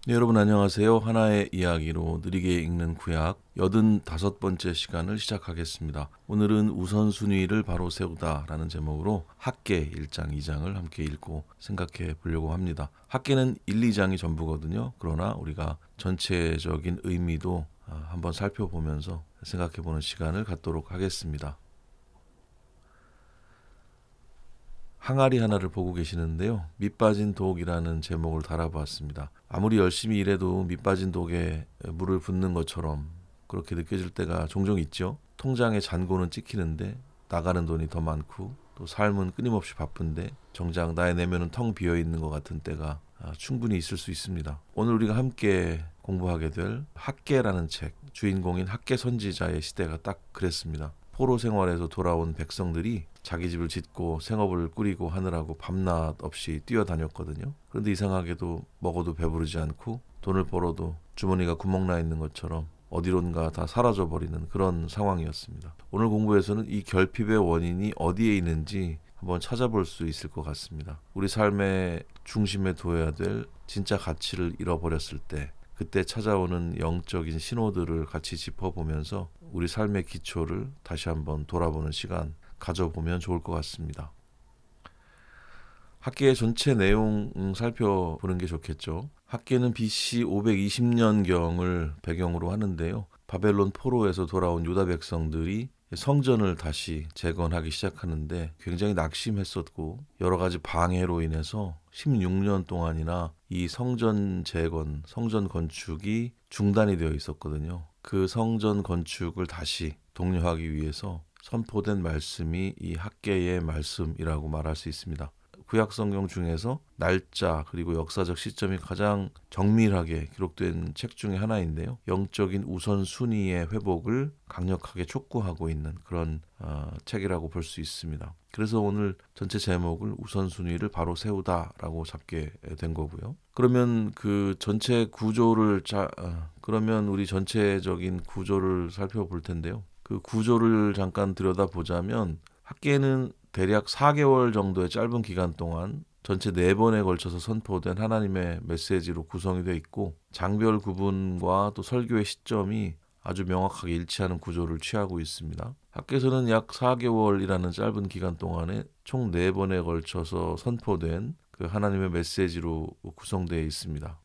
네, 여러분 안녕하세요. 하나의 이야기로 느리게 읽는 구약 85번째 시간을 시작하겠습니다. 오늘은 우선순위를 바로 세우다라는 제목으로 학개 1장, 2장을 함께 읽고 생각해 보려고 합니다. 학개는 1, 2장이 전부거든요. 그러나 우리가 전체적인 의미도 한번 살펴보면서 생각해 보는 시간을 갖도록 하겠습니다. 항아리 하나를 보고 계시는데요. 밑빠진 독이라는 제목을 달아보았습니다. 아무리 열심히 일해도 밑빠진 독에 물을 붓는 것처럼 그렇게 느껴질 때가 종종 있죠. 통장에 잔고는 찍히는데 나가는 돈이 더 많고 또 삶은 끊임없이 바쁜데 정작 나의 내면은 텅 비어 있는 것 같은 때가 충분히 있을 수 있습니다. 오늘 우리가 함께 공부하게 될 학개라는 책, 주인공인 학개 선지자의 시대가 딱 그랬습니다. 포로 생활에서 돌아온 백성들이 자기 집을 짓고 생업을 꾸리고 하느라고 밤낮 없이 뛰어다녔거든요. 그런데 이상하게도 먹어도 배부르지 않고 돈을 벌어도 주머니가 구멍나 있는 것처럼 어디론가 다 사라져버리는 그런 상황이었습니다. 오늘 공부에서는 이 결핍의 원인이 어디에 있는지 한번 찾아볼 수 있을 것 같습니다. 우리 삶의 중심에 둬야 될 진짜 가치를 잃어버렸을 때 그때 찾아오는 영적인 신호들을 같이 짚어보면서 우리 삶의 기초를 다시 한번 돌아보는 시간 가져보면 좋을 것 같습니다. 학개의 전체 내용 살펴보는 게 좋겠죠. 학개는 BC 520년경을 배경으로 하는데요. 바벨론 포로에서 돌아온 유다 백성들이 성전을 다시 재건하기 시작하는데 굉장히 낙심했었고 여러 가지 방해로 인해서 16년 동안이나 이 성전 재건, 성전 건축이 중단이 되어 있었거든요. 그 성전 건축을 다시 독려하기 위해서 선포된 말씀이 이 학개의 말씀이라고 말할 수 있습니다. 구약 성경 중에서 날짜 그리고 역사적 시점이 가장 정밀하게 기록된 책 중에 하나인데요. 영적인 우선순위의 회복을 강력하게 촉구하고 있는 그런 책이라고 볼 수 있습니다. 그래서 오늘 전체 제목을 우선순위를 바로 세우다라고 잡게 된 거고요. 그러면 그 전체 구조를 그러면 우리 전체적인 구조를 살펴볼 텐데요. 그 구조를 잠깐 들여다보자면 학개는 대략 4개월 정도의 짧은 기간 동안 전체 4번에 걸쳐서 선포된 하나님의 메시지로 구성이 되어 있고 장별 구분과 또 설교의 시점이 아주 명확하게 일치하는 구조를 취하고 있습니다. 학개서는 약 4개월이라는 짧은 기간 동안에 총 4번에 걸쳐서 선포된 그 하나님의 메시지로 구성되어 있습니다.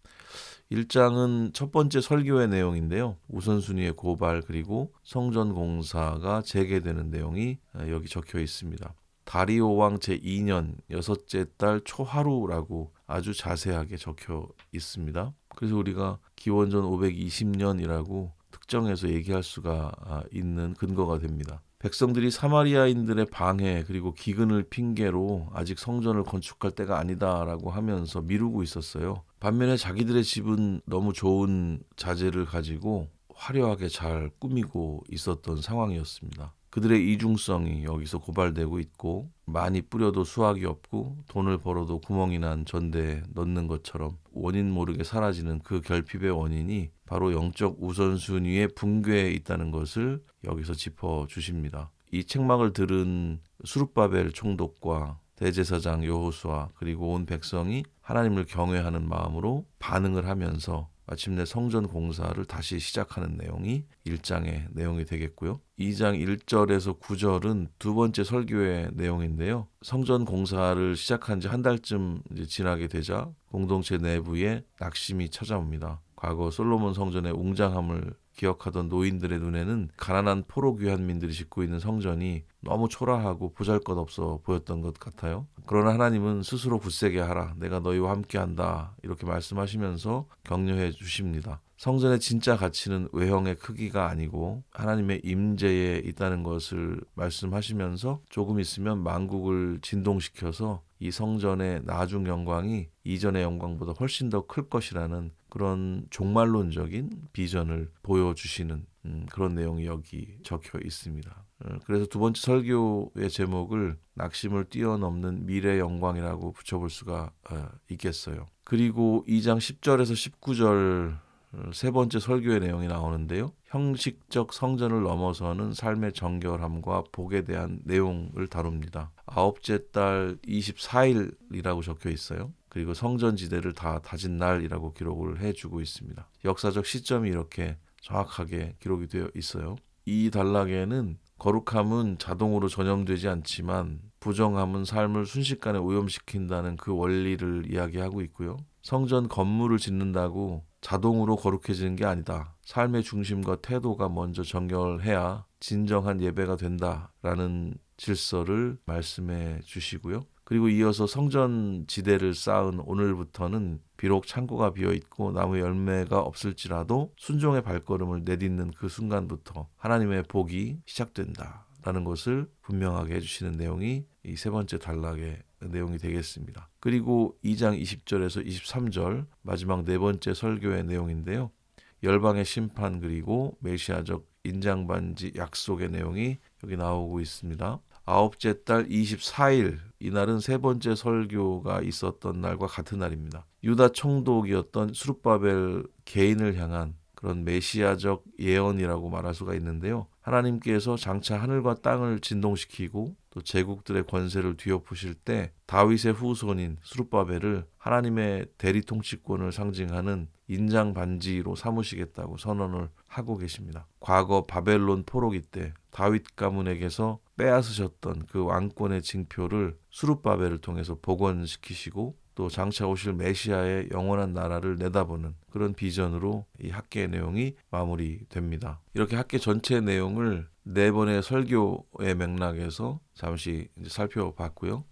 1장은 첫 번째 설교의 내용인데요. 우선순위의 고발 그리고 성전 공사가 재개되는 내용이 여기 적혀 있습니다. 다리오 왕 제2년 여섯째 달 초하루라고 아주 자세하게 적혀 있습니다. 그래서 우리가 기원전 520년이라고 특정해서 얘기할 수가 있는 근거가 됩니다. 백성들이 사마리아인들의 방해 그리고 기근을 핑계로 아직 성전을 건축할 때가 아니다라고 하면서 미루고 있었어요. 반면에 자기들의 집은 너무 좋은 자재를 가지고 화려하게 잘 꾸미고 있었던 상황이었습니다. 그들의 이중성이 여기서 고발되고 있고 많이 뿌려도 수확이 없고 돈을 벌어도 구멍이 난 전대에 넣는 것처럼 원인 모르게 사라지는 그 결핍의 원인이 바로 영적 우선순위의 붕괴에 있다는 것을 여기서 짚어주십니다. 이 책망을 들은 수룹바벨 총독과 대제사장 여호수아 그리고 온 백성이 하나님을 경외하는 마음으로 반응을 하면서 마침내 성전 공사를 다시 시작하는 내용이 1장의 내용이 되겠고요. 2장 1절에서 9절은 두 번째 설교의 내용인데요. 성전 공사를 시작한 지 한 달쯤 지나게 되자 공동체 내부에 낙심이 찾아옵니다. 과거 솔로몬 성전의 웅장함을 기억하던 노인들의 눈에는 가난한 포로 귀환민들이 짓고 있는 성전이 너무 초라하고 보잘것없어 보였던 것 같아요. 그러나 하나님은 스스로 굳세게 하라. 내가 너희와 함께한다. 이렇게 말씀하시면서 격려해 주십니다. 성전의 진짜 가치는 외형의 크기가 아니고 하나님의 임재에 있다는 것을 말씀하시면서 조금 있으면 만국을 진동시켜서 이 성전의 나중 영광이 이전의 영광보다 훨씬 더 클 것이라는 그런 종말론적인 비전을 보여주시는 그런 내용이 여기 적혀 있습니다. 그래서 두 번째 설교의 제목을 낙심을 뛰어넘는 미래 영광이라고 붙여볼 수가 있겠어요. 그리고 2장 10절에서 19절 세 번째 설교의 내용이 나오는데요. 형식적 성전을 넘어서는 삶의 정결함과 복에 대한 내용을 다룹니다. 아홉째 달 24일이라고 적혀 있어요. 그리고 성전지대를 다 다진 날이라고 기록을 해주고 있습니다. 역사적 시점이 이렇게 정확하게 기록이 되어 있어요. 이 단락에는 거룩함은 자동으로 전염되지 않지만 부정함은 삶을 순식간에 오염시킨다는 그 원리를 이야기하고 있고요. 성전 건물을 짓는다고 자동으로 거룩해지는 게 아니다. 삶의 중심과 태도가 먼저 정결해야 진정한 예배가 된다라는 질서를 말씀해 주시고요. 그리고 이어서 성전 지대를 쌓은 오늘부터는 비록 창고가 비어있고 나무 열매가 없을지라도 순종의 발걸음을 내딛는 그 순간부터 하나님의 복이 시작된다라는 것을 분명하게 해주시는 내용이 이 세 번째 단락의 내용이 되겠습니다. 그리고 2장 20절에서 23절 마지막 네 번째 설교의 내용인데요. 열방의 심판 그리고 메시아적 인장반지 약속의 내용이 여기 나오고 있습니다. 아홉째 달 24일 이날은 세 번째 설교가 있었던 날과 같은 날입니다. 유다 총독이었던 스룹바벨 개인을 향한 그런 메시아적 예언이라고 말할 수가 있는데요. 하나님께서 장차 하늘과 땅을 진동시키고 또 제국들의 권세를 뒤엎으실 때 다윗의 후손인 스룹바벨을 하나님의 대리 통치권을 상징하는 인장 반지로 삼으시겠다고 선언을 하고 계십니다. 과거 바벨론 포로기 때 다윗 가문에게서 빼앗으셨던 그 왕권의 징표를 스룹바벨을 통해서 복원시키시고 또 장차 오실 메시아의 영원한 나라를 내다보는 그런 비전으로 이 학계의 내용이 마무리됩니다. 이렇게 학계 전체 내용을 네 번의 설교의 맥락에서 잠시 살펴봤고요.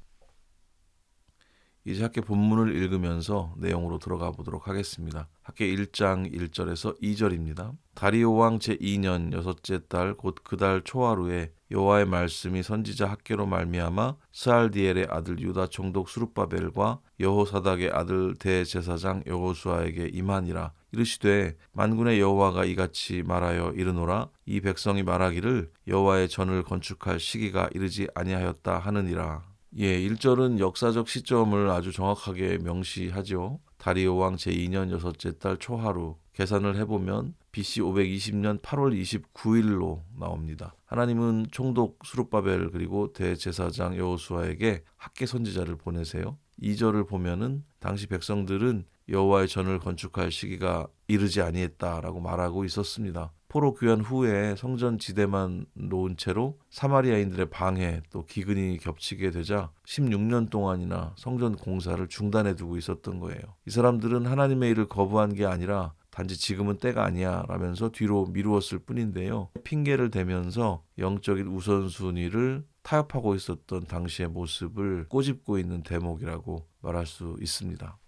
이제 학계 본문을 읽으면서 내용으로 들어가 보도록 하겠습니다. 학계 1장 1절에서 2절입니다. 다리오 왕 제2년 여섯째 달 곧 그 달 초하루에 여호와의 말씀이 선지자 학계로 말미암아 스알디엘의 아들 유다 총독 스룹바벨과 여호사닥의 아들 대제사장 여호수아에게 임하니라. 이르시되 만군의 여호와가 이같이 말하여 이르노라. 이 백성이 말하기를 여호와의 전을 건축할 시기가 이르지 아니하였다 하느니라. 1절은 역사적 시점을 아주 정확하게 명시하죠. 다리오 왕 제2년 여섯째 달 초하루 계산을 해보면 BC 520년 8월 29일로 나옵니다. 하나님은 총독 스룹바벨 그리고 대제사장 여호수아에게 학계 선지자를 보내세요. 2절을 보면은 당시 백성들은 여호와의 전을 건축할 시기가 이르지 아니했다라고 말하고 있었습니다. 포로 귀환 후에 성전 지대만 놓은 채로 사마리아인들의 방해 또 기근이 겹치게 되자 16년 동안이나 성전 공사를 중단해 두고 있었던 거예요. 이 사람들은 하나님의 일을 거부한 게 아니라 단지 지금은 때가 아니야 라면서 뒤로 미루었을 뿐인데요. 핑계를 대면서 영적인 우선순위를 타협하고 있었던 당시의 모습을 꼬집고 있는 대목이라고 말할 수 있습니다.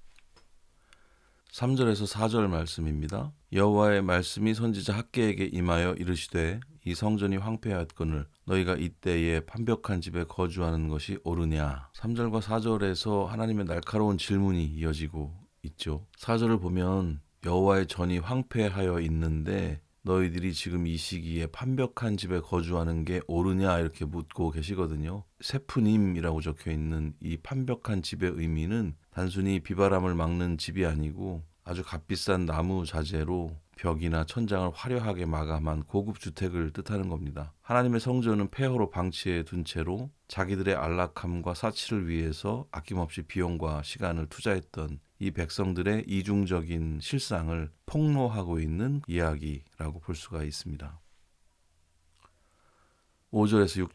3절에서 4절 말씀입니다. 여호와의 말씀이 선지자 학계에게 임하여 이르시되 이 성전이 황폐하였거늘 너희가 이때에 판벽한 집에 거주하는 것이 옳으냐. 3절과 4절에서 하나님의 날카로운 질문이 이어지고 있죠. 4절을 보면 여호와의 전이 황폐하여 있는데 너희들이 지금 이 시기에 판벽한 집에 거주하는 게 옳으냐 이렇게 묻고 계시거든요. 세프님이라고 적혀있는 이 판벽한 집의 의미는 단순히 비바람을 막는 집이 아니고 아주 값비싼 나무 자재로 벽이나 천장을 화려하게 마감한 고급 주택을 뜻하는 겁니다. 하나님의 성전은 폐허로 방치해 둔 채로 자기들의 안락함과 사치를 위해서 아낌없이 비용과 시간을 투자했던 이 백성들의 이중적인 실상을 폭로하고 있는 이야기라고 볼 수가 있습니다. 5절에서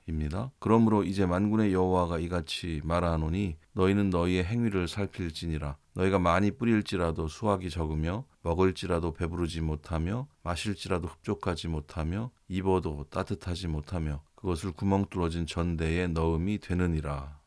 6절입니다. 그러므로 이제 만군의 여호와가 이같이 말하노니 너희는 너희의 행위를 살필지니라. 너희가 많이 뿌릴지라도 수확이 적으며 먹을지라도 배부르지 못하며 마실지라도 흡족하지 못하며 입어도 따뜻하지 못하며 그것을 구멍 뚫어진 전대에 넣음이 되느니라.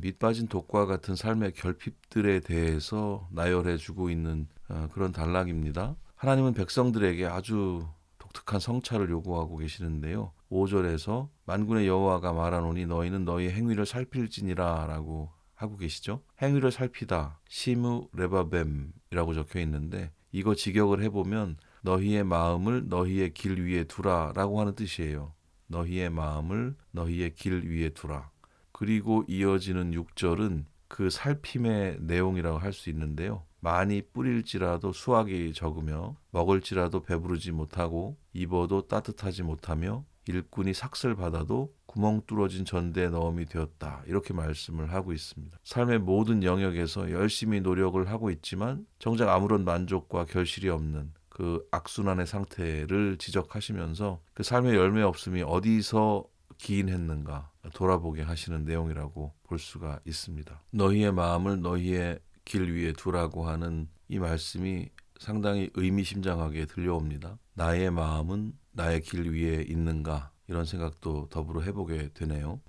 밑 빠진 독과 같은 삶의 결핍들에 대해서 나열해주고 있는 그런 단락입니다. 하나님은 백성들에게 아주 독특한 성찰을 요구하고 계시는데요. 5절에서 만군의 여호와가 말하노니 너희는 너희의 행위를 살필지니라 라고 하고 계시죠. 행위를 살피다, 시무 레바뱀이라고 적혀 있는데 이거 직역을 해보면 너희의 마음을 너희의 길 위에 두라 라고 하는 뜻이에요. 너희의 마음을 너희의 길 위에 두라. 그리고 이어지는 6절은 그 살핌의 내용이라고 할 수 있는데요. 많이 뿌릴지라도 수확이 적으며 먹을지라도 배부르지 못하고 입어도 따뜻하지 못하며 일꾼이 삭슬 받아도 구멍 뚫어진 전대에 넣음이 되었다. 이렇게 말씀을 하고 있습니다. 삶의 모든 영역에서 열심히 노력을 하고 있지만 정작 아무런 만족과 결실이 없는 그 악순환의 상태를 지적하시면서 그 삶의 열매 없음이 어디서 기인했는가 돌아보게 하시는 내용이라고 볼 수가 있습니다. 너희의 마음을 너희의 길 위에 두라고 하는 이 말씀이 상당히 의미심장하게 들려옵니다. 나의 마음은 나의 길 위에 있는가? 이런 생각도 더불어 해보게 되네요.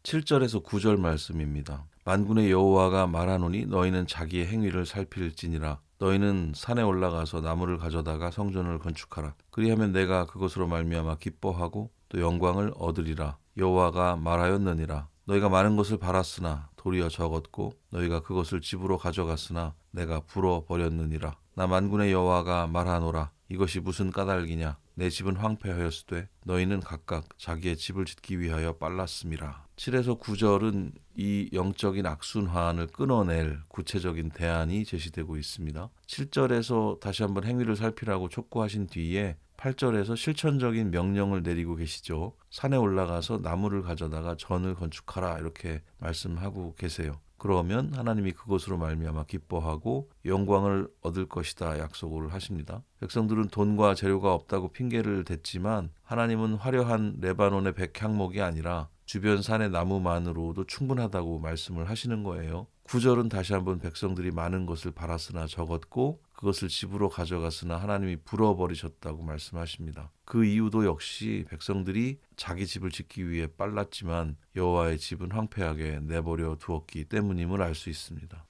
7절에서 9절 말씀입니다. 만군의 여호와가 말하노니 너희는 자기의 행위를 살필지니라. 너희는 산에 올라가서 나무를 가져다가 성전을 건축하라. 그리하면 내가 그것으로 말미암아 기뻐하고 또 영광을 얻으리라. 여호와가 말하였느니라. 너희가 많은 것을 바랐으나 도리어 적었고 너희가 그것을 집으로 가져갔으나 내가 불어버렸느니라. 나 만군의 여호와가 말하노라. 이것이 무슨 까닭이냐? 내 집은 황폐하였으되 너희는 각각 자기의 집을 짓기 위하여 빨랐음이라. 7에서 9절은 이 영적인 악순환을 끊어낼 구체적인 대안이 제시되고 있습니다. 7절에서 다시 한번 행위를 살피라고 촉구하신 뒤에 8절에서 실천적인 명령을 내리고 계시죠. 산에 올라가서 나무를 가져다가 전을 건축하라 이렇게 말씀하고 계세요. 그러면 하나님이 그것으로 말미암아 기뻐하고 영광을 얻을 것이다 약속을 하십니다. 백성들은 돈과 재료가 없다고 핑계를 댔지만 하나님은 화려한 레바논의 백향목이 아니라 주변 산의 나무만으로도 충분하다고 말씀을 하시는 거예요. 9절은 다시 한번 백성들이 많은 것을 바랐으나 적었고 그것을 집으로 가져갔으나 하나님이 불어버리셨다고 말씀하십니다. 그 이유도 역시 백성들이 자기 집을 짓기 위해 빨랐지만 여호와의 집은 황폐하게 내버려 두었기 때문임을 알 수 있습니다.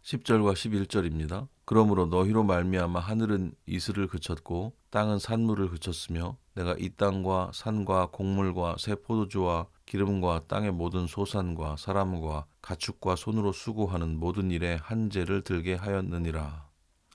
10절과 11절입니다. 그러므로 너희로 말미암아 하늘은 이슬을 그쳤고 땅은 산물을 그쳤으며 내가 이 땅과 산과 곡물과 새 포도주와 기름과 땅의 모든 소산과 사람과 가축과 손으로 수고하는 모든 일에 한재를 들게 하였느니라.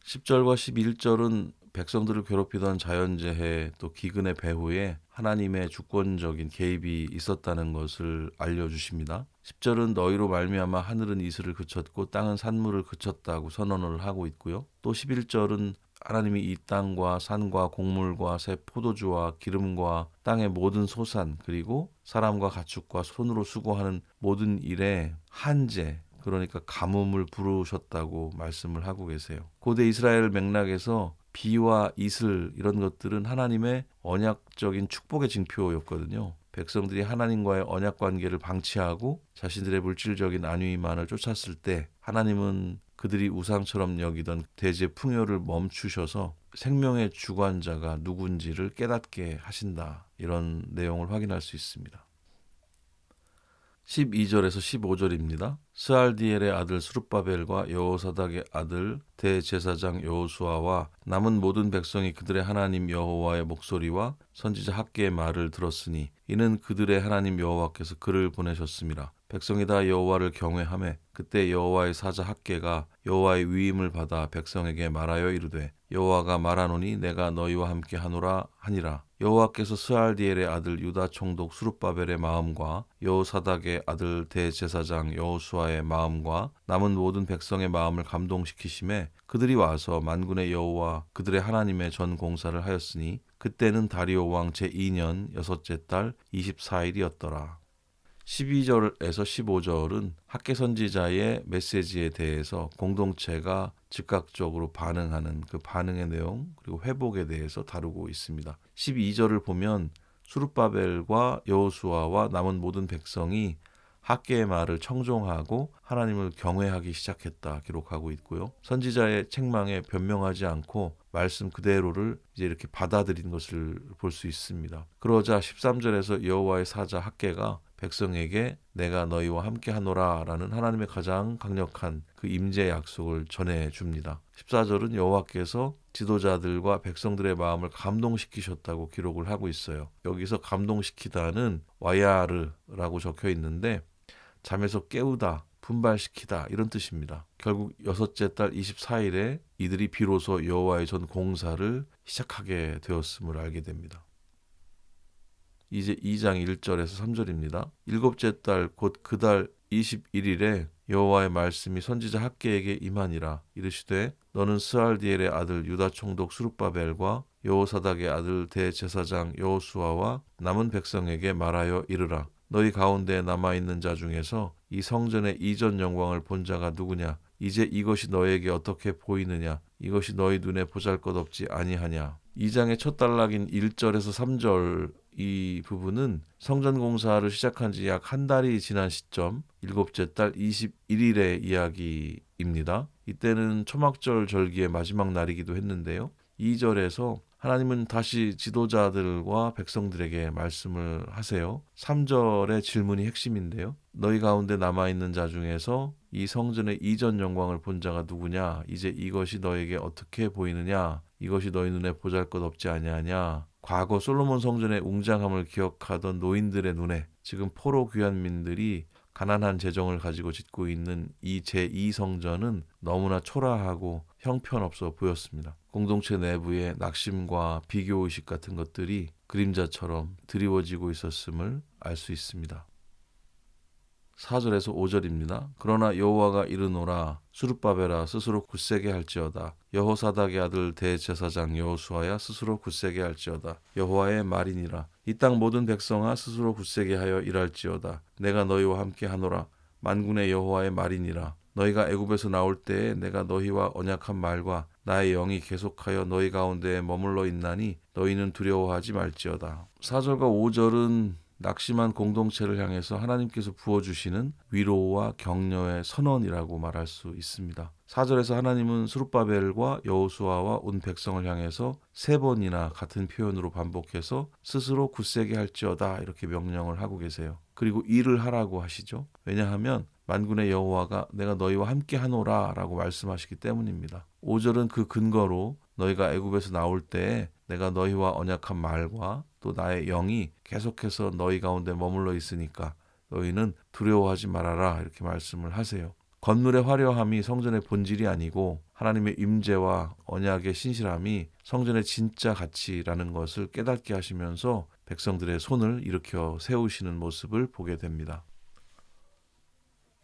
10절과 11절은 백성들을 괴롭히던 자연재해 또 기근의 배후에 하나님의 주권적인 개입이 있었다는 것을 알려주십니다. 10절은 너희로 말미암아 하늘은 이슬을 그쳤고 땅은 산물을 그쳤다고 선언을 하고 있고요. 또 11절은 하나님이 이 땅과 산과 곡물과 새 포도주와 기름과 땅의 모든 소산 그리고 사람과 가축과 손으로 수고하는 모든 일에 한재 그러니까 가뭄을 부르셨다고 말씀을 하고 계세요. 고대 이스라엘 맥락에서 비와 이슬 이런 것들은 하나님의 언약적인 축복의 징표였거든요. 백성들이 하나님과의 언약 관계를 방치하고 자신들의 물질적인 안위만을 쫓았을 때 하나님은 그들이 우상처럼 여기던 대제 풍요를 멈추셔서 생명의 주관자가 누군지를 깨닫게 하신다. 이런 내용을 확인할 수 있습니다. 12절에서 15절입니다. 스알디엘의 아들 스룹바벨과 여호사닥의 아들 대제사장 여호수아와 남은 모든 백성이 그들의 하나님 여호와의 목소리와 선지자 학개의 말을 들었으니 이는 그들의 하나님 여호와께서 그를 보내셨음이라. 백성이 다 여호와를 경외하매 그때 여호와의 사자 학개가 여호와의 위임을 받아 백성에게 말하여 이르되 여호와가 말하노니 내가 너희와 함께 하노라 하니라. 여호와께서 스알디엘의 아들 유다 총독 스룹바벨의 마음과 여호사닥의 아들 대제사장 여호수아의 마음과 남은 모든 백성의 마음을 감동시키심에 그들이 와서 만군의 여호와 그들의 하나님의 전 공사를 하였으니 그때는 다리오 왕 제2년 여섯째 달 24일이었더라. 12절에서 15절은 학개 선지자의 메시지에 대해서 공동체가 즉각적으로 반응하는 그 반응의 내용 그리고 회복에 대해서 다루고 있습니다. 12절을 보면 수룹바벨과 여호수아와 남은 모든 백성이 학개의 말을 청종하고 하나님을 경외하기 시작했다 기록하고 있고요. 선지자의 책망에 변명하지 않고 말씀 그대로를 이제 이렇게 받아들인 것을 볼 수 있습니다. 그러자 13절에서 여호와의 사자 학개가 백성에게 내가 너희와 함께 하노라 라는 하나님의 가장 강력한 그 임재 약속을 전해줍니다. 14절은 여호와께서 지도자들과 백성들의 마음을 감동시키셨다고 기록을 하고 있어요. 여기서 감동시키다는 와야르라고 적혀 있는데 잠에서 깨우다, 분발시키다 이런 뜻입니다. 결국 여섯째 달 24일에 이들이 비로소 여호와의 전 공사를 시작하게 되었음을 알게 됩니다. 이제 2장 1절에서 3절입니다. 일곱째 달 곧 그 달 21일에 여호와의 말씀이 선지자 학개에게 임하니라. 이르시되 너는 스알디엘의 아들 유다 총독 스룹바벨과 여호사닥의 아들 대제사장 여호수아와 남은 백성에게 말하여 이르라. 너희 가운데 남아있는 자 중에서 이 성전의 이전 영광을 본 자가 누구냐? 이제 이것이 너에게 어떻게 보이느냐? 이것이 너희 눈에 보잘것없지 아니하냐? 2장의 첫 단락인 1절에서 3절 이 부분은 성전 공사를 시작한 지 약 한 달이 지난 시점, 일곱째 달 21일의 이야기입니다. 이때는 초막절 절기의 마지막 날이기도 했는데요. 2절에서 하나님은 다시 지도자들과 백성들에게 말씀을 하세요. 3절의 질문이 핵심인데요. 너희 가운데 남아있는 자 중에서 이 성전의 이전 영광을 본 자가 누구냐? 이제 이것이 너에게 어떻게 보이느냐? 이것이 너희 눈에 보잘것없지 아니하냐? 과거 솔로몬 성전의 웅장함을 기억하던 노인들의 눈에 지금 포로 귀환민들이 가난한 재정을 가지고 짓고 있는 이 제2성전은 너무나 초라하고 형편없어 보였습니다. 공동체 내부의 낙심과 비교의식 같은 것들이 그림자처럼 드리워지고 있었음을 알 수 있습니다. 4절에서 5절입니다. 그러나 여호와가 이르노라 수룹바벨아 스스로 굳세게 할지어다. 여호사닥의 아들 대제사장 여호수아야 스스로 굳세게 할지어다. 여호와의 말이니라. 이 땅 모든 백성아 스스로 굳세게 하여 일할지어다. 내가 너희와 함께 하노라. 만군의 여호와의 말이니라. 너희가 애굽에서 나올 때에 내가 너희와 언약한 말과 나의 영이 계속하여 너희 가운데에 머물러 있나니 너희는 두려워하지 말지어다. 4절과 5절은 낙심한 공동체를 향해서 하나님께서 부어주시는 위로와 격려의 선언이라고 말할 수 있습니다. 4절에서 하나님은 스룹바벨과 여호수아와 온 백성을 향해서 3번이나 같은 표현으로 반복해서 스스로 굳세게 할지어다 이렇게 명령을 하고 계세요. 그리고 일을 하라고 하시죠. 왜냐하면 만군의 여호와가 내가 너희와 함께 하노라 라고 말씀하시기 때문입니다. 5절은 그 근거로 너희가 애굽에서 나올 때에 내가 너희와 언약한 말과 또 나의 영이 계속해서 너희 가운데 머물러 있으니까 너희는 두려워하지 말아라 이렇게 말씀을 하세요. 건물의 화려함이 성전의 본질이 아니고 하나님의 임재와 언약의 신실함이 성전의 진짜 가치라는 것을 깨닫게 하시면서 백성들의 손을 일으켜 세우시는 모습을 보게 됩니다.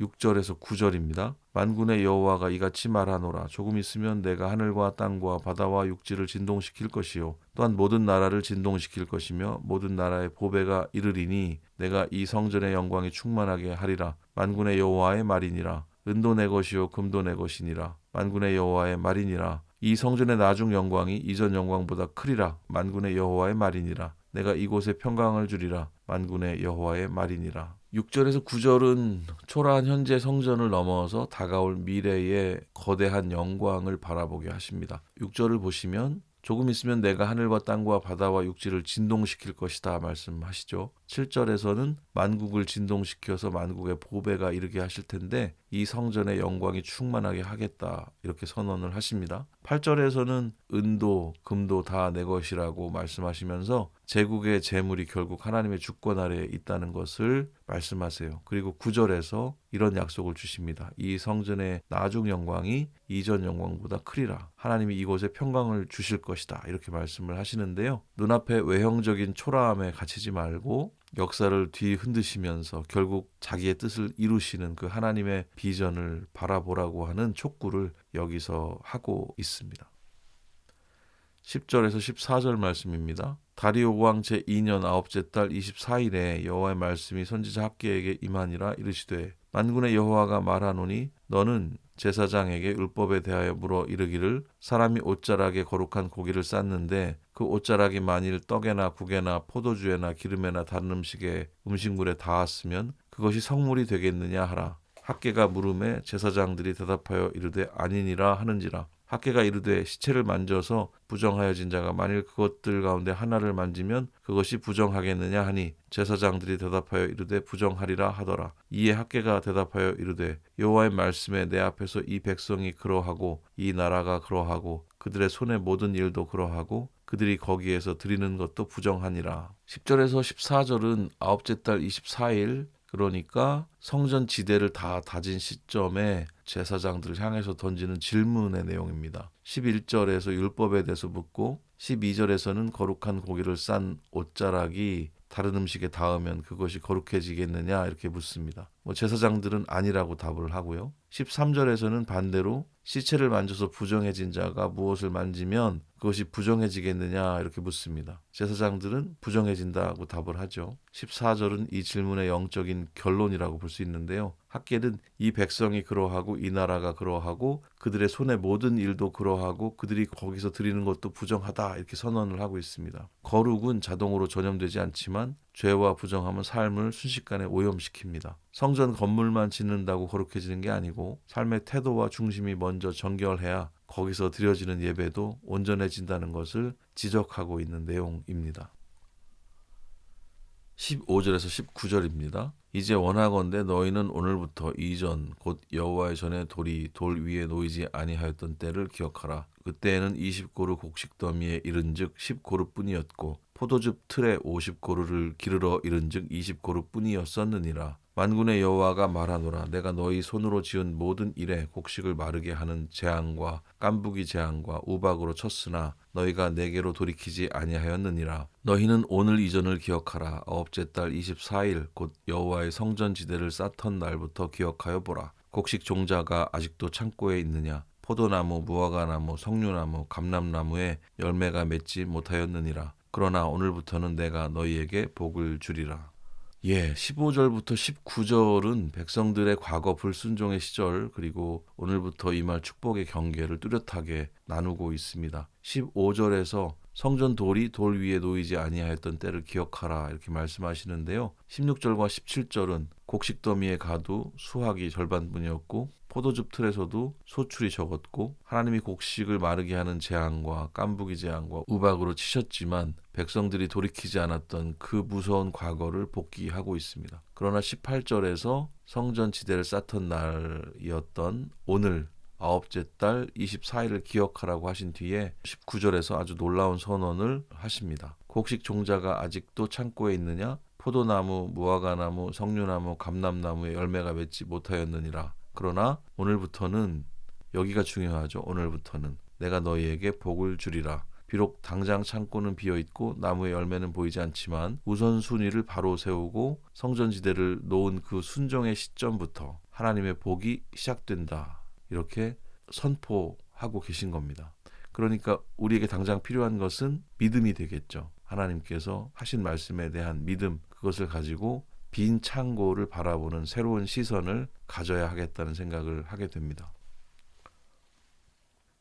6절에서 9절입니다. 만군의 여호와가 이같이 말하노라. 조금 있으면 내가 하늘과 땅과 바다와 육지를 진동시킬 것이요 또한 모든 나라를 진동시킬 것이며 모든 나라의 보배가 이르리니 내가 이 성전의 영광이 충만하게 하리라. 만군의 여호와의 말이니라. 은도 내 것이요 금도 내 것이니라. 만군의 여호와의 말이니라. 이 성전의 나중 영광이 이전 영광보다 크리라. 만군의 여호와의 말이니라. 내가 이곳에 평강을 주리라. 만군의 여호와의 말이니라. 6절에서 9절은 초라한 현재 성전을 넘어서 다가올 미래의 거대한 영광을 바라보게 하십니다. 6절을 보시면 조금 있으면 내가 하늘과 땅과 바다와 육지를 진동시킬 것이다 말씀하시죠. 7절에서는 만국을 진동시켜서 만국의 보배가 이르게 하실 텐데 이 성전의 영광이 충만하게 하겠다 이렇게 선언을 하십니다. 8절에서는 은도 금도 다 내 것이라고 말씀하시면서 제국의 재물이 결국 하나님의 주권 아래에 있다는 것을 말씀하세요. 그리고 9절에서 이런 약속을 주십니다. 이 성전의 나중 영광이 이전 영광보다 크리라. 하나님이 이곳에 평강을 주실 것이다. 이렇게 말씀을 하시는데요. 눈앞에 외형적인 초라함에 갇히지 말고 역사를 뒤흔드시면서 결국 자기의 뜻을 이루시는 그 하나님의 비전을 바라보라고 하는 촉구를 여기서 하고 있습니다. 10절에서 14절 말씀입니다. 다리오 왕 제2년 9째 달 24일에 여호와의 말씀이 선지자 학개에게 임하니라. 이르시되 만군의 여호와가 말하노니 너는 제사장에게 율법에 대하여 물어 이르기를 사람이 옷자락에 거룩한 고기를 쌌는데 그 옷자락이 만일 떡에나 국에나 포도주에나 기름에나 다른 음식물에 닿았으면 그것이 성물이 되겠느냐 하라. 학개가 물음에 제사장들이 대답하여 이르되 아니니라 하는지라. 학개가 이르되 시체를 만져서 부정하여진 자가 만일 그것들 가운데 하나를 만지면 그것이 부정하겠느냐 하니 제사장들이 대답하여 이르되 부정하리라 하더라. 이에 학개가 대답하여 이르되 여호와의 말씀에 내 앞에서 이 백성이 그러하고 이 나라가 그러하고 그들의 손의 모든 일도 그러하고 그들이 거기에서 드리는 것도 부정하니라. 10절에서 14절은 9째 달 24일 그러니까 성전 지대를 다 다진 시점에 제사장들을 향해서 던지는 질문의 내용입니다. 11절에서 율법에 대해서 묻고 12절에서는 거룩한 고기를 싼 옷자락이 다른 음식에 닿으면 그것이 거룩해지겠느냐 이렇게 묻습니다. 제사장들은 아니라고 답을 하고요. 13절에서는 반대로 시체를 만져서 부정해진 자가 무엇을 만지면 그것이 부정해지겠느냐 이렇게 묻습니다. 제사장들은 부정해진다고 답을 하죠. 14절은 이 질문의 영적인 결론이라고 볼 수 있는데요. 학계는 이 백성이 그러하고 이 나라가 그러하고 그들의 손의 모든 일도 그러하고 그들이 거기서 드리는 것도 부정하다 이렇게 선언을 하고 있습니다. 거룩은 자동으로 전염되지 않지만 죄와 부정함은 삶을 순식간에 오염시킵니다. 성전 건물만 짓는다고 거룩해지는 게 아니고 삶의 태도와 중심이 먼저 정결해야 거기서 드려지는 예배도 온전해진다는 것을 지적하고 있는 내용입니다. 15절에서 19절입니다. 이제 원하건대 너희는 오늘부터 이전 곧 여호와의 전에 돌이 돌 위에 놓이지 아니하였던 때를 기억하라. 그때에는 20고루 곡식 더미에 이른즉 10고루뿐이었고 포도즙 틀에 50고루를 기르러 이른즉 20고루뿐이었었느니라. 만군의 여호와가 말하노라. 내가 너희 손으로 지은 모든 일에 곡식을 마르게 하는 재앙과 깐부기 재앙과 우박으로 쳤으나 너희가 내게로 돌이키지 아니하였느니라. 너희는 오늘 이전을 기억하라. 아홉째 달 24일 곧 여호와의 성전 지대를 쌓던 날부터 기억하여 보라. 곡식 종자가 아직도 창고에 있느냐? 포도나무, 무화과나무, 석류나무, 감람나무에 열매가 맺지 못하였느니라. 그러나 오늘부터는 내가 너희에게 복을 주리라. 15절부터 19절은 백성들의 과거 불순종의 시절 그리고 오늘부터 임할 축복의 경계를 뚜렷하게 나누고 있습니다. 15절에서 성전 돌이 돌 위에 놓이지 아니하였던 때를 기억하라 이렇게 말씀하시는데요. 16절과 17절은 곡식 더미에 가도 수확이 절반뿐이었고 포도즙 틀에서도 소출이 적었고 하나님이 곡식을 마르게 하는 재앙과 깐부기 재앙과 우박으로 치셨지만 백성들이 돌이키지 않았던 그 무서운 과거를 복기하고 있습니다. 그러나 18절에서 성전 지대를 쌓던 날이었던 오늘 아홉째 달 24일을 기억하라고 하신 뒤에 19절에서 아주 놀라운 선언을 하십니다. 곡식 종자가 아직도 창고에 있느냐? 포도나무, 무화과나무, 석류나무, 감람나무에 열매가 맺지 못하였느니라. 그러나 오늘부터는 여기가 중요하죠. 오늘부터는 내가 너희에게 복을 주리라. 비록 당장 창고는 비어있고 나무의 열매는 보이지 않지만 우선순위를 바로 세우고 성전지대를 놓은 그 순종의 시점부터 하나님의 복이 시작된다. 이렇게 선포하고 계신 겁니다. 그러니까 우리에게 당장 필요한 것은 믿음이 되겠죠. 하나님께서 하신 말씀에 대한 믿음, 그것을 가지고 빈 창고를 바라보는 새로운 시선을 가져야 하겠다는 생각을 하게 됩니다.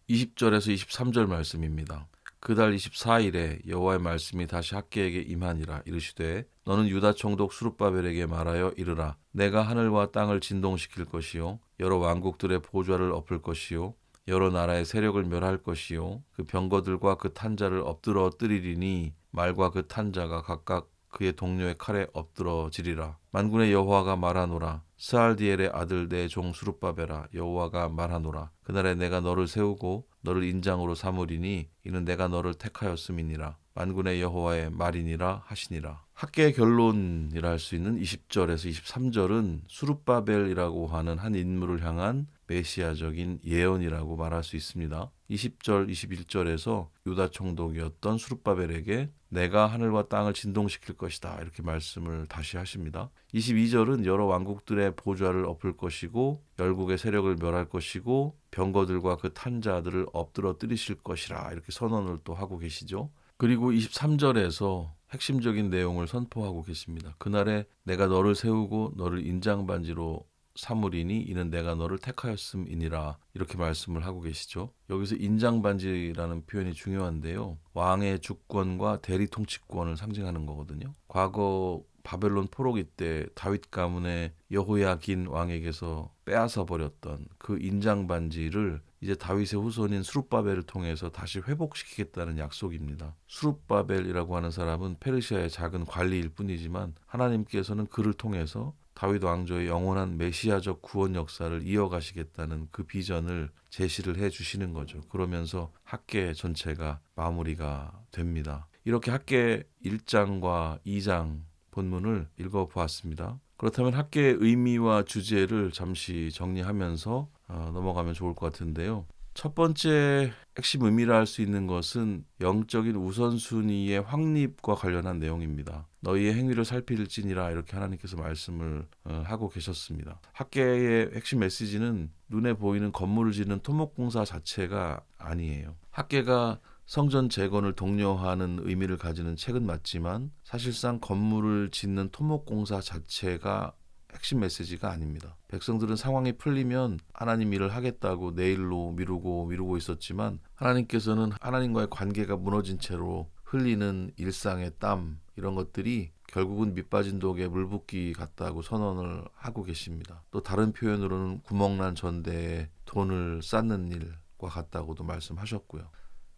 20절에서 23절 말씀입니다. 그달 24일에 여호와의 말씀이 다시 학개에게 임하니라. 이르시되 너는 유다 총독 스룹바벨에게 말하여 이르라. 내가 하늘과 땅을 진동시킬 것이요 여러 왕국들의 보좌를 엎을 것이요 여러 나라의 세력을 멸할 것이요 그 병거들과 그 탄자를 엎드러뜨리리니 말과 그 탄자가 각각 그의 동료의 칼에 엎드러지리라. 만군의 여호와가 말하노라. 스알디엘의 아들 내 종 스룹바벨아, 여호와가 말하노라. 그날에 내가 너를 세우고 너를 인장으로 삼으리니 이는 내가 너를 택하였음이니라. 만군의 여호와의 말이니라 하시니라. 학계의 결론이라 할 수 있는 20절에서 23절은 스룹바벨이라고 하는 한 인물을 향한 메시아적인 예언이라고 말할 수 있습니다. 20절, 21절에서 유다 총독이었던 스룹바벨에게 내가 하늘과 땅을 진동시킬 것이다 이렇게 말씀을 다시 하십니다. 22절은 여러 왕국들의 보좌를 엎을 것이고 열국의 세력을 멸할 것이고 병거들과 그 탄자들을 엎드러뜨리실 것이라 이렇게 선언을 또 하고 계시죠. 그리고 23절에서 핵심적인 내용을 선포하고 계십니다. 그날에 내가 너를 세우고 너를 인장반지로 삼으리니 이는 내가 너를 택하였음이니라 이렇게 말씀을 하고 계시죠. 여기서 인장반지라는 표현이 중요한데요. 왕의 주권과 대리 통치권을 상징하는 거거든요. 과거 바벨론 포로기 때 다윗 가문의 여호야긴 왕에게서 빼앗아 버렸던 그 인장반지를 이제 다윗의 후손인 스룹바벨을 통해서 다시 회복시키겠다는 약속입니다. 스룹바벨이라고 하는 사람은 페르시아의 작은 관리일 뿐이지만 하나님께서는 그를 통해서 다윗 왕조의 영원한 메시아적 구원 역사를 이어가시겠다는 그 비전을 제시를 해주시는 거죠. 그러면서 학계 전체가 마무리가 됩니다. 이렇게 학계 1장과 2장 본문을 읽어보았습니다. 그렇다면 학계의 의미와 주제를 잠시 정리하면서 넘어가면 좋을 것 같은데요. 첫 번째 핵심 의미라 할 수 있는 것은 영적인 우선순위의 확립과 관련한 내용입니다. 너희의 행위를 살필지니라 이렇게 하나님께서 말씀을 하고 계셨습니다. 학계의 핵심 메시지는 눈에 보이는 건물을 짓는 토목공사 자체가 아니에요. 학계가 성전 재건을 독려하는 의미를 가지는 책은 맞지만 사실상 건물을 짓는 토목공사 자체가 핵심 메시지가 아닙니다. 백성들은 상황이 풀리면 하나님 일을 하겠다고 내일로 미루고 있었지만 하나님께서는 하나님과의 관계가 무너진 채로 흘리는 일상의 땀 이런 것들이 결국은 밑빠진 독에 물 붓기 같다고 선언을 하고 계십니다. 또 다른 표현으로는 구멍난 전대에 돈을 쌓는 일과 같다고도 말씀하셨고요.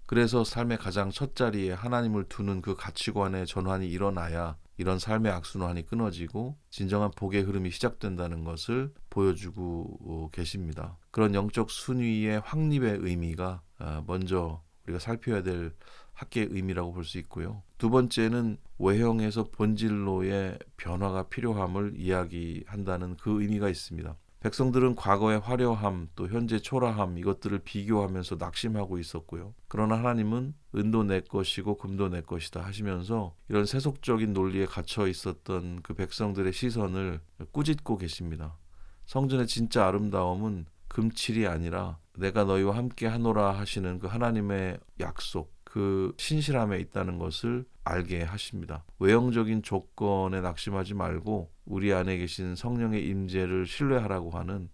그래서 삶의 가장 첫 자리에 하나님을 두는 그 가치관의 전환이 일어나야 이런 삶의 악순환이 끊어지고 진정한 복의 흐름이 시작된다는 것을 보여주고 계십니다. 그런 영적 순위의 확립의 의미가 먼저 우리가 살펴야 될 학계의 의미라고 볼 수 있고요. 두 번째는 외형에서 본질로의 변화가 필요함을 이야기한다는 그 의미가 있습니다. 백성들은 과거의 화려함 또 현재 초라함 이것들을 비교하면서 낙심하고 있었고요. 그러나 하나님은 은도 내 것이고 금도 내 것이다 하시면서 이런 세속적인 논리에 갇혀 있었던 그 백성들의 시선을 꾸짖고 계십니다. 성전의 진짜 아름다움은 금칠이 아니라 내가 너희와 함께 하노라 하시는 그 하나님의 약속 그 신실함에 있다는 것을 알게 하십니다. 외형적인 조건에 낙심하지 말고 우리 안에 계신 성령의 임재를 신뢰하라고 하는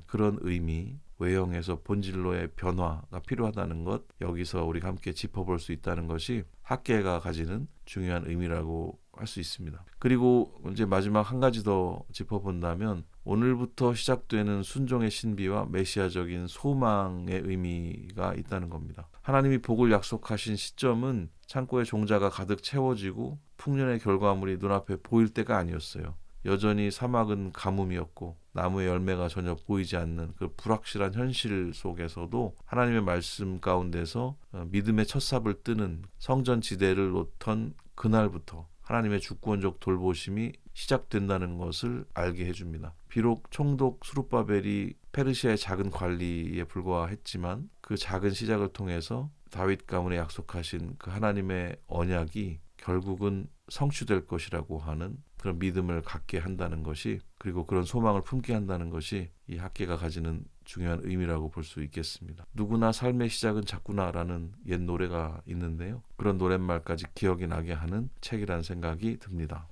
그런 의미, 외형에서 본질로의 변화가 필요하다는 것, 여기서 우리가 함께 짚어볼 수 있다는 것이 학계가 가지는 중요한 의미라고 할 수 있습니다. 그리고 이제 마지막 한 가지 더 짚어본다면 오늘부터 시작되는 순종의 신비와 메시아적인 소망의 의미가 있다는 겁니다. 하나님이 복을 약속하신 시점은 창고에 종자가 가득 채워지고 풍년의 결과물이 눈앞에 보일 때가 아니었어요. 여전히 사막은 가뭄이었고 나무의 열매가 전혀 보이지 않는 그 불확실한 현실 속에서도 하나님의 말씀 가운데서 믿음의 첫 삽을 뜨는 성전 지대를 놓던 그날부터 하나님의 주권적 돌보심이 시작된다는 것을 알게 해줍니다. 비록 총독 수룹바벨이 페르시아의 작은 관리에 불과했지만 그 작은 시작을 통해서 다윗 가문에 약속하신 그 하나님의 언약이 결국은 성취될 것이라고 하는 그런 믿음을 갖게 한다는 것이 그리고 그런 소망을 품게 한다는 것이 이 학계가 가지는 중요한 의미라고 볼 수 있겠습니다. 누구나 삶의 시작은 작구나라는 옛 노래가 있는데요. 그런 노랫말까지 기억이 나게 하는 책이라는 생각이 듭니다.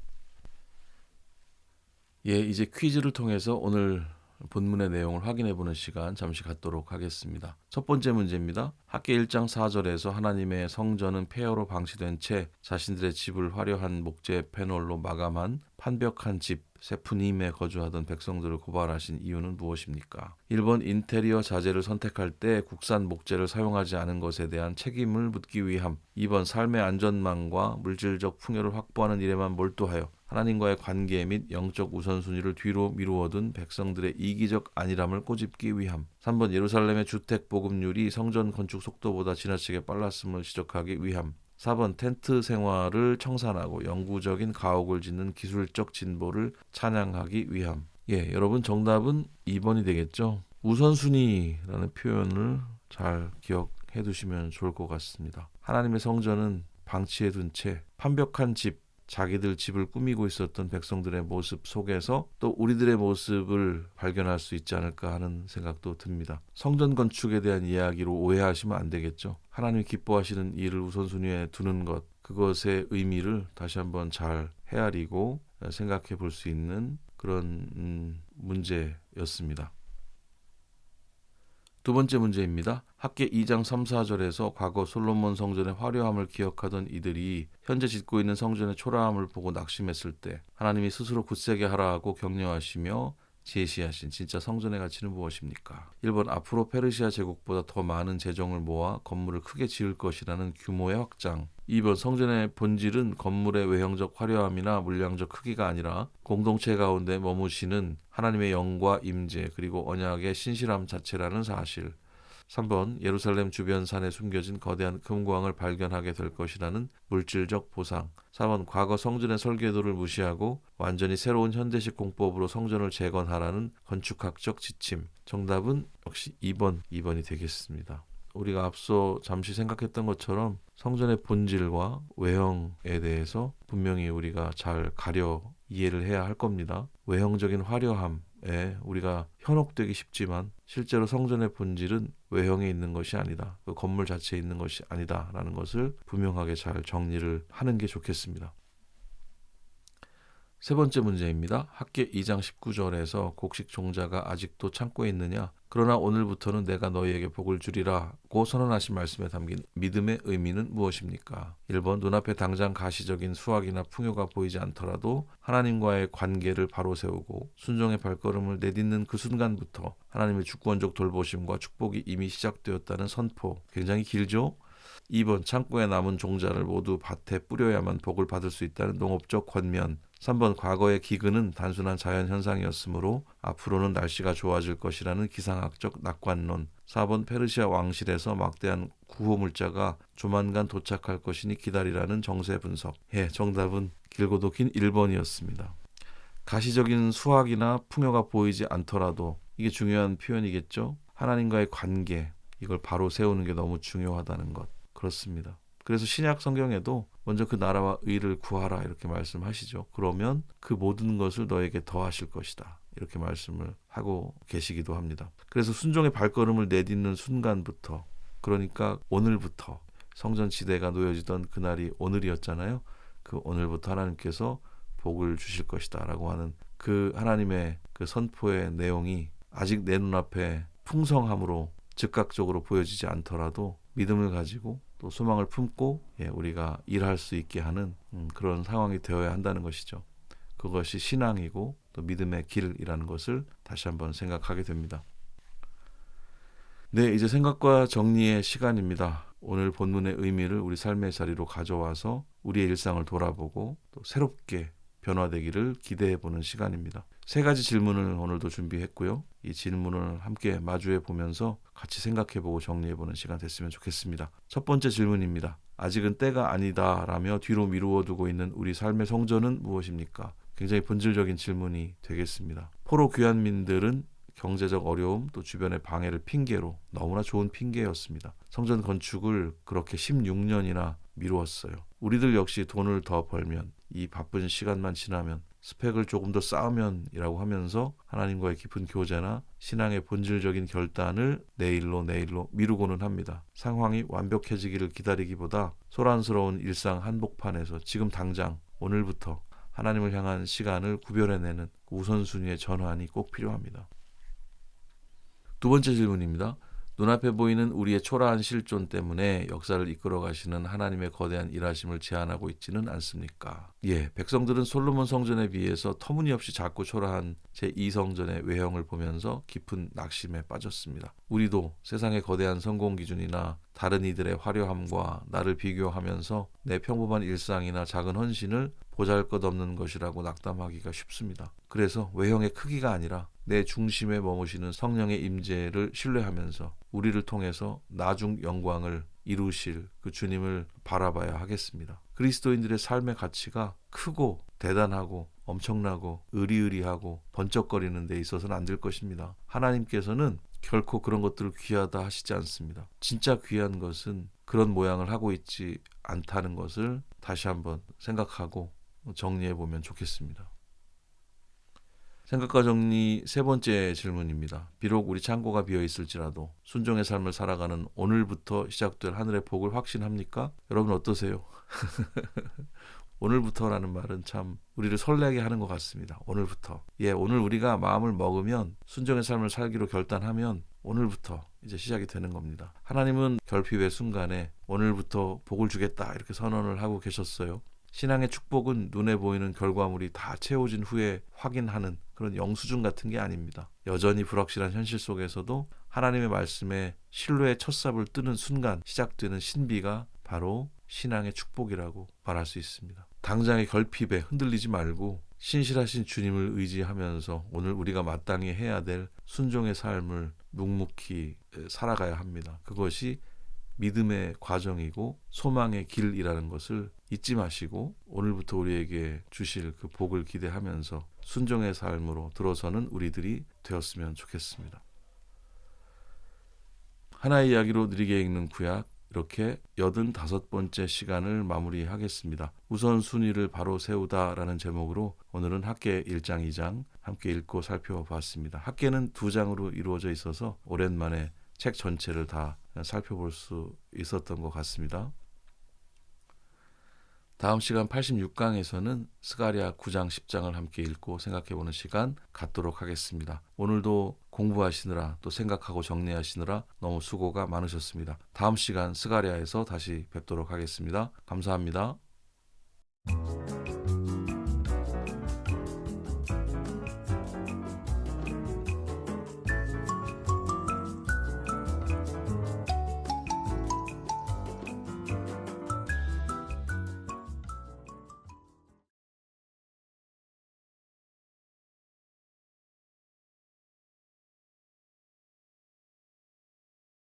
이제 퀴즈를 통해서 오늘 본문의 내용을 확인해보는 시간 잠시 갖도록 하겠습니다. 첫 번째 문제입니다. 학계 1장 4절에서 하나님의 성전은 폐허로 방치된 채 자신들의 집을 화려한 목재 패널로 마감한 판벽한 집 세푸님에 거주하던 백성들을 고발하신 이유는 무엇입니까? 1번 인테리어 자재를 선택할 때 국산 목재를 사용하지 않은 것에 대한 책임을 묻기 위함. 2번 삶의 안전망과 물질적 풍요를 확보하는 일에만 몰두하여 하나님과의 관계 및 영적 우선순위를 뒤로 미루어둔 백성들의 이기적 안일함을 꼬집기 위함. 3번 예루살렘의 주택 보급률이 성전 건축 속도보다 지나치게 빨랐음을 지적하기 위함. 4번 텐트 생활을 청산하고 영구적인 가옥을 짓는 기술적 진보를 찬양하기 위함. 여러분 정답은 2번이 되겠죠. 우선순위라는 표현을 잘 기억해 두시면 좋을 것 같습니다. 하나님의 성전은 방치해 둔 채 판벽한 집, 자기들 집을 꾸미고 있었던 백성들의 모습 속에서 또 우리들의 모습을 발견할 수 있지 않을까 하는 생각도 듭니다. 성전 건축에 대한 이야기로 오해하시면 안 되겠죠. 하나님이 기뻐하시는 일을 우선순위에 두는 것, 그것의 의미를 다시 한번 잘 헤아리고 생각해 볼 수 있는 그런 문제였습니다. 두 번째 문제입니다. 학계 2장 3, 4절에서 과거 솔로몬 성전의 화려함을 기억하던 이들이 현재 짓고 있는 성전의 초라함을 보고 낙심했을 때 하나님이 스스로 굳세게 하라고 격려하시며 제시하신 진짜 성전의 가치는 무엇입니까? 1번 앞으로 페르시아 제국보다 더 많은 재정을 모아 건물을 크게 지을 것이라는 규모의 확장. 2번 성전의 본질은 건물의 외형적 화려함이나 물량적 크기가 아니라 공동체 가운데 머무시는 하나님의 영과 임재 그리고 언약의 신실함 자체라는 사실. 3번 예루살렘 주변 산에 숨겨진 거대한 금광을 발견하게 될 것이라는 물질적 보상. 4번 과거 성전의 설계도를 무시하고 완전히 새로운 현대식 공법으로 성전을 재건하라는 건축학적 지침. 정답은 역시 2번이 되겠습니다. 우리가 앞서 잠시 생각했던 것처럼 성전의 본질과 외형에 대해서 분명히 우리가 잘 가려 이해를 해야 할 겁니다. 외형적인 화려함에 우리가 현혹되기 쉽지만 실제로 성전의 본질은 외형에 있는 것이 아니다. 그 건물 자체에 있는 것이 아니다라는 것을 분명하게 잘 정리를 하는 게 좋겠습니다. 세 번째 문제입니다. 학계 2장 19절에서 곡식 종자가 아직도 창고에 있느냐? 그러나 오늘부터는 내가 너희에게 복을 주리라고 선언하신 말씀에 담긴 믿음의 의미는 무엇입니까? 1번 눈앞에 당장 가시적인 수확이나 풍요가 보이지 않더라도 하나님과의 관계를 바로 세우고 순종의 발걸음을 내딛는 그 순간부터 하나님의 주권적 돌보심과 축복이 이미 시작되었다는 선포. 굉장히 길죠? 2번 창고에 남은 종자를 모두 밭에 뿌려야만 복을 받을 수 있다는 농업적 권면. 3번 과거의 기근은 단순한 자연현상이었으므로 앞으로는 날씨가 좋아질 것이라는 기상학적 낙관론. 4번 페르시아 왕실에서 막대한 구호물자가 조만간 도착할 것이니 기다리라는 정세 분석. 정답은 길고도 긴 1번이었습니다. 가시적인 수확이나 풍요가 보이지 않더라도 이게 중요한 표현이겠죠. 하나님과의 관계, 이걸 바로 세우는 게 너무 중요하다는 것. 그렇습니다. 그래서 신약 성경에도 먼저 그 나라와 의를 구하라 이렇게 말씀하시죠. 그러면 그 모든 것을 너에게 더하실 것이다. 이렇게 말씀을 하고 계시기도 합니다. 그래서 순종의 발걸음을 내딛는 순간부터, 그러니까 오늘부터, 성전 지대가 놓여지던 그날이 오늘이었잖아요. 그 오늘부터 하나님께서 복을 주실 것이다 라고 하는 그 하나님의 그 선포의 내용이 아직 내 눈앞에 풍성함으로 즉각적으로 보여지지 않더라도 믿음을 가지고 또 소망을 품고 우리가 일할 수 있게 하는 그런 상황이 되어야 한다는 것이죠. 그것이 신앙이고 또 믿음의 길이라는 것을 다시 한번 생각하게 됩니다. 네, 이제 생각과 정리의 시간입니다. 오늘 본문의 의미를 우리 삶의 자리로 가져와서 우리의 일상을 돌아보고 또 새롭게 변화되기를 기대해보는 시간입니다. 3가지 질문을 오늘도 준비했고요. 이 질문을 함께 마주해 보면서 같이 생각해보고 정리해보는 시간 됐으면 좋겠습니다. 첫 번째 질문입니다. 아직은 때가 아니다라며 뒤로 미루어두고 있는 우리 삶의 성전은 무엇입니까? 굉장히 본질적인 질문이 되겠습니다. 포로 귀환민들은 경제적 어려움 또 주변의 방해를 핑계로 너무나 좋은 핑계였습니다. 성전 건축을 그렇게 16년이나 미루었어요. 우리들 역시 돈을 더 벌면, 이 바쁜 시간만 지나면, 스펙을 조금 더 쌓으면 이라고 하면서 하나님과의 깊은 교제나 신앙의 본질적인 결단을 내일로 미루고는 합니다. 상황이 완벽해지기를 기다리기보다 소란스러운 일상 한복판에서 지금 당장 오늘부터 하나님을 향한 시간을 구별해내는 우선순위의 전환이 꼭 필요합니다. 두 번째 질문입니다. 눈앞에 보이는 우리의 초라한 실존 때문에 역사를 이끌어 가시는 하나님의 거대한 일하심을 제한하고 있지는 않습니까? 백성들은 솔로몬 성전에 비해서 터무니없이 작고 초라한 제2성전의 외형을 보면서 깊은 낙심에 빠졌습니다. 우리도 세상의 거대한 성공 기준이나 다른 이들의 화려함과 나를 비교하면서 내 평범한 일상이나 작은 헌신을 보잘것없는 것이라고 낙담하기가 쉽습니다. 그래서 외형의 크기가 아니라 내 중심에 머무시는 성령의 임재를 신뢰하면서 우리를 통해서 나중 영광을 이루실 그 주님을 바라봐야 하겠습니다. 그리스도인들의 삶의 가치가 크고 대단하고 엄청나고 의리의리하고 번쩍거리는 데 있어서는 안 될 것입니다. 하나님께서는 결코 그런 것들을 귀하다 하시지 않습니다. 진짜 귀한 것은 그런 모양을 하고 있지 않다는 것을 다시 한번 생각하고 정리해 보면 좋겠습니다. 생각과 정리 세 번째 질문입니다. 비록 우리 창고가 비어 있을지라도 순종의 삶을 살아가는 오늘부터 시작될 하늘의 복을 확신합니까? 여러분 어떠세요? 오늘부터라는 말은 참 우리를 설레게 하는 것 같습니다. 오늘부터. 오늘 우리가 마음을 먹으면 순종의 삶을 살기로 결단하면 오늘부터 이제 시작이 되는 겁니다. 하나님은 결핍의 순간에 오늘부터 복을 주겠다 이렇게 선언을 하고 계셨어요. 신앙의 축복은 눈에 보이는 결과물이 다 채워진 후에 확인하는 그런 영수증 같은 게 아닙니다. 여전히 불확실한 현실 속에서도 하나님의 말씀에 신뢰의 첫삽을 뜨는 순간 시작되는 신비가 바로 신앙의 축복이라고 말할 수 있습니다. 당장의 결핍에 흔들리지 말고 신실하신 주님을 의지하면서 오늘 우리가 마땅히 해야 될 순종의 삶을 묵묵히 살아가야 합니다. 그것이 믿음의 과정이고 소망의 길이라는 것을 잊지 마시고 오늘부터 우리에게 주실 그 복을 기대하면서 순종의 삶으로 들어서는 우리들이 되었으면 좋겠습니다. 하나의 이야기로 느리게 읽는 구약 이렇게 85번째 시간을 마무리하겠습니다. 우선순위를 바로 세우다라는 제목으로 오늘은 학계 1장, 2장 함께 읽고 살펴봤습니다. 학계는 2장으로 이루어져 있어서 오랜만에 책 전체를 다 살펴볼 수 있었던 것 같습니다. 다음 시간 86강에서는 스가랴 9장, 10장을 함께 읽고 생각해보는 시간 갖도록 하겠습니다. 오늘도 공부하시느라 또 생각하고 정리하시느라 너무 수고가 많으셨습니다. 다음 시간 스가랴에서 다시 뵙도록 하겠습니다. 감사합니다.